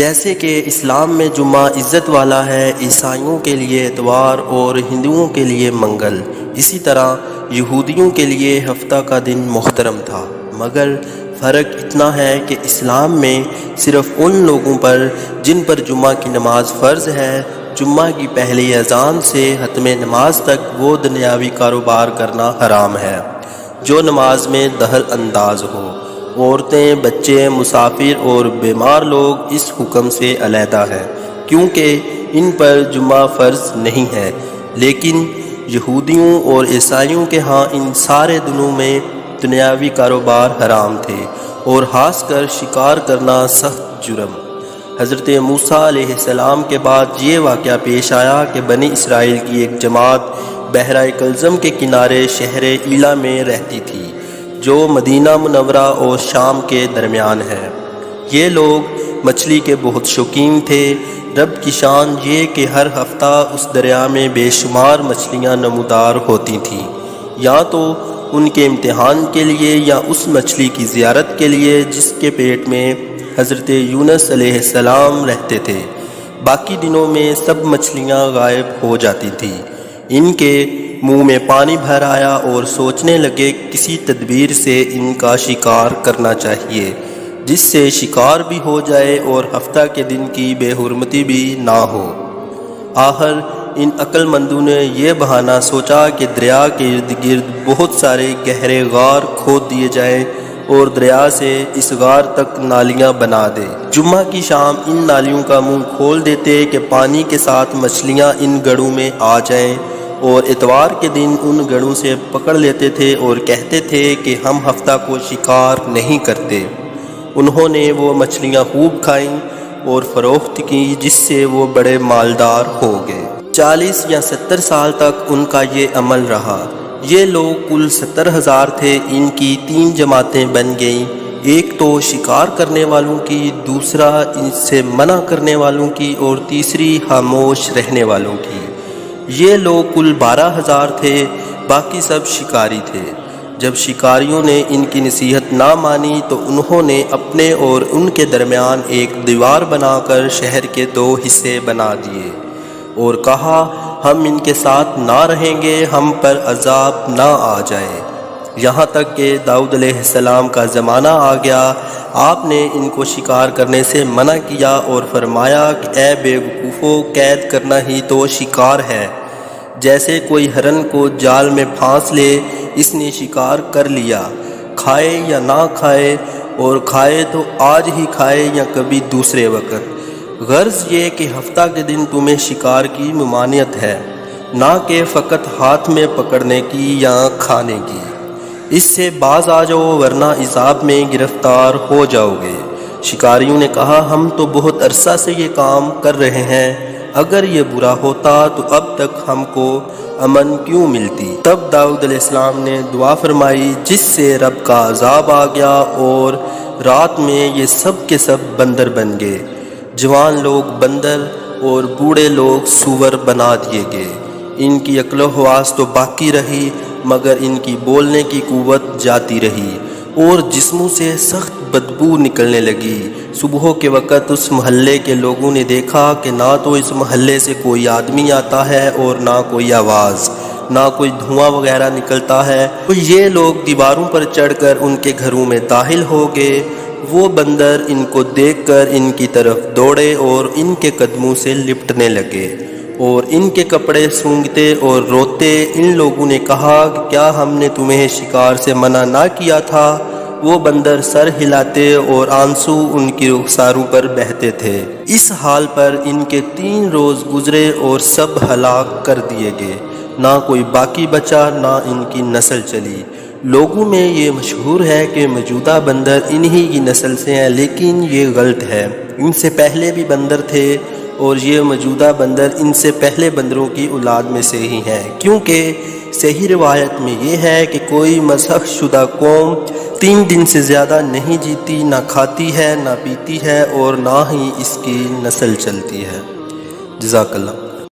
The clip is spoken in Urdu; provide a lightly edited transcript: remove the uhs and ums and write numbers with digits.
جیسے کہ اسلام میں جمعہ عزت والا ہے، عیسائیوں کے لیے اتوار اور ہندوؤں کے لیے منگل، اسی طرح یہودیوں کے لیے ہفتہ کا دن محترم تھا، مگر فرق اتنا ہے کہ اسلام میں صرف ان لوگوں پر جن پر جمعہ کی نماز فرض ہے، جمعہ کی پہلی اذان سے ختم نماز تک وہ دنیاوی کاروبار کرنا حرام ہے جو نماز میں دخل انداز ہو۔ عورتیں، بچے، مسافر اور بیمار لوگ اس حکم سے علیحدہ ہیں کیونکہ ان پر جمعہ فرض نہیں ہے، لیکن یہودیوں اور عیسائیوں کے ہاں ان سارے دنوں میں دنیاوی کاروبار حرام تھے اور خاص کر شکار کرنا سخت جرم۔ حضرت موسیٰ علیہ السلام کے بعد یہ واقعہ پیش آیا کہ بنی اسرائیل کی ایک جماعت بحیرہ کلزم کے کنارے شہر ایلا میں رہتی تھی جو مدینہ منورہ اور شام کے درمیان ہے۔ یہ لوگ مچھلی کے بہت شوقین تھے۔ رب کی شان یہ کہ ہر ہفتہ اس دریا میں بے شمار مچھلیاں نمودار ہوتی تھیں، یا تو ان کے امتحان کے لیے یا اس مچھلی کی زیارت کے لیے جس کے پیٹ میں حضرت یونس علیہ السلام رہتے تھے۔ باقی دنوں میں سب مچھلیاں غائب ہو جاتی تھیں۔ ان کے منہ میں پانی بھر آیا اور سوچنے لگے کسی تدبیر سے ان کا شکار کرنا چاہیے جس سے شکار بھی ہو جائے اور ہفتہ کے دن کی بے حرمتی بھی نہ ہو۔ آخر ان عقل مندوں نے یہ بہانہ سوچا کہ دریا کے ارد گرد بہت سارے گہرے غار کھود دیے جائیں اور دریا سے اس غار تک نالیاں بنا دے۔ جمعہ کی شام ان نالیوں کا منہ کھول دیتے کہ پانی کے ساتھ مچھلیاں ان گڑھوں میں آ جائیں، اور اتوار کے دن ان گڑھوں سے پکڑ لیتے تھے اور کہتے تھے کہ ہم ہفتہ کو شکار نہیں کرتے۔ انہوں نے وہ مچھلیاں خوب کھائیں اور فروخت کی جس سے وہ بڑے مالدار ہو گئے۔ 40 یا 70 سال تک ان کا یہ عمل رہا۔ یہ لوگ کل 70,000 تھے۔ ان کی 3 جماعتیں بن گئیں، ایک تو شکار کرنے والوں کی، دوسرا ان سے منع کرنے والوں کی اور تیسری خاموش رہنے والوں کی۔ یہ لوگ کل 12,000 تھے، باقی سب شکاری تھے۔ جب شکاریوں نے ان کی نصیحت نہ مانی تو انہوں نے اپنے اور ان کے درمیان ایک دیوار بنا کر شہر کے 2 حصے بنا دیے اور کہا ہم ان کے ساتھ نہ رہیں گے، ہم پر عذاب نہ آ جائے۔ یہاں تک کہ داؤد علیہ السلام کا زمانہ آ گیا۔ آپ نے ان کو شکار کرنے سے منع کیا اور فرمایا کہ اے بے وقوفو، قید کرنا ہی تو شکار ہے۔ جیسے کوئی ہرن کو جال میں پھانس لے، اس نے شکار کر لیا، کھائے یا نہ کھائے، اور کھائے تو آج ہی کھائے یا کبھی دوسرے وقت۔ غرض یہ کہ ہفتہ کے دن تمہیں شکار کی ممانعت ہے، نہ کہ فقط ہاتھ میں پکڑنے کی یا کھانے کی۔ اس سے باز آ جاؤ ورنہ عذاب میں گرفتار ہو جاؤ گے۔ شکاریوں نے کہا ہم تو بہت عرصہ سے یہ کام کر رہے ہیں، اگر یہ برا ہوتا تو اب تک ہم کو امن کیوں ملتی؟ تب داؤد علیہ السلام نے دعا فرمائی جس سے رب کا عذاب آ گیا اور رات میں یہ سب کے سب بندر بن گئے۔ جوان لوگ بندر اور بوڑھے لوگ سور بنا دیے گئے۔ ان کی عقل و حواس تو باقی رہی مگر ان کی بولنے کی قوت جاتی رہی اور جسموں سے سخت بدبو نکلنے لگی۔ صبح کے وقت اس محلے کے لوگوں نے دیکھا کہ نہ تو اس محلے سے کوئی آدمی آتا ہے اور نہ کوئی آواز، نہ کوئی دھواں وغیرہ نکلتا ہے، تو یہ لوگ دیواروں پر چڑھ کر ان کے گھروں میں داخل ہو گئے۔ وہ بندر ان کو دیکھ کر ان کی طرف دوڑے اور ان کے قدموں سے لپٹنے لگے اور ان کے کپڑے سونگھتے اور روتے۔ ان لوگوں نے کہا کہ کیا ہم نے تمہیں شکار سے منع نہ کیا تھا؟ وہ بندر سر ہلاتے اور آنسو ان کی رخساروں پر بہتے تھے۔ اس حال پر ان کے 3 روز گزرے اور سب ہلاک کر دیے گئے، نہ کوئی باقی بچا، نہ ان کی نسل چلی۔ لوگوں میں یہ مشہور ہے کہ موجودہ بندر انہی کی نسل سے ہیں، لیکن یہ غلط ہے۔ ان سے پہلے بھی بندر تھے اور یہ موجودہ بندر ان سے پہلے بندروں کی اولاد میں سے ہی ہیں، کیونکہ صحیح روایت میں یہ ہے کہ کوئی مسخ شدہ قوم 3 دن سے زیادہ نہیں جیتی، نہ کھاتی ہے، نہ پیتی ہے اور نہ ہی اس کی نسل چلتی ہے۔ جزاک اللہ۔